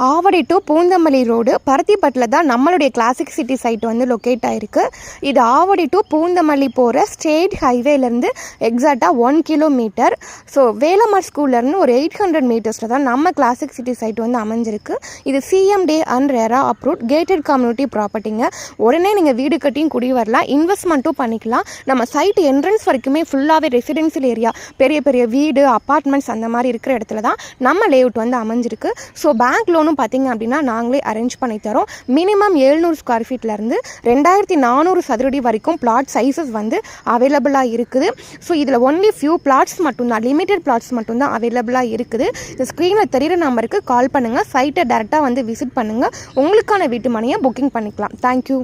Avadi to Poonamallee road பருத்திப்பட்டில் தான் நம்மளுடைய classic city side வந்து லொக்கேட் ஆகிருக்கு. இது ஆவடி டு பூந்தமல்லி போகிற ஸ்டேட் ஹைவேலேருந்து எக்ஸாக்டாக 1 கிலோமீட்டர். ஸோ வேலம்மாள் ஸ்கூல்லேருந்து ஒரு 800 மீட்டர்ஸில் தான் நம்ம கிளாசிக் சிட்டி சைட் வந்து அமைஞ்சிருக்கு. இது CMD and RERA approved gated community ப்ராப்பர்ட்டிங்க. உடனே நீங்கள் வீடு கட்டியும் குடி வரலாம், இன்வெஸ்ட்மெண்ட்டும் பண்ணிக்கலாம். நம்ம சைட் என்ட்ரன்ஸ் வரைக்குமே ஃபுல்லாகவே ரெசிடென்சியல் ஏரியா, பெரிய பெரிய வீடு, அப்பார்ட்மெண்ட்ஸ் அந்த மாதிரி இருக்கிற இடத்துல தான் நம்ம லேஅவுட் வந்து அமைஞ்சிருக்கு. ஸோ பேங்க் லோனும் பார்த்திங்க அப்படின்னா நாங்களே அரேஞ்ச் பண்ணி தரோம். மினிமம் 700 ஸ்கொயர் ஃபீட்லேருந்து 2400 சதுரடி வரைக்கும் பிளாட் சைஸஸ் வந்து அவைலபிளாக இருக்குது. ஸோ இதில் ஒன்லி ஃபியூ பிளாட்ஸ் மட்டும்தான், லிமிடெட் பிளாட்ஸ் மட்டும்தான் அவைலபிளாக இருக்குது. இந்த ஸ்க்ரீனில் தெரிகிற நம்பருக்கு கால் பண்ணுங்கள், சைட்டை டேரெக்டாக வந்து விசிட் பண்ணுங்கள், உங்களுக்கான வீட்டு மனையை புக்கிங் பண்ணிக்கலாம். தேங்க்யூ.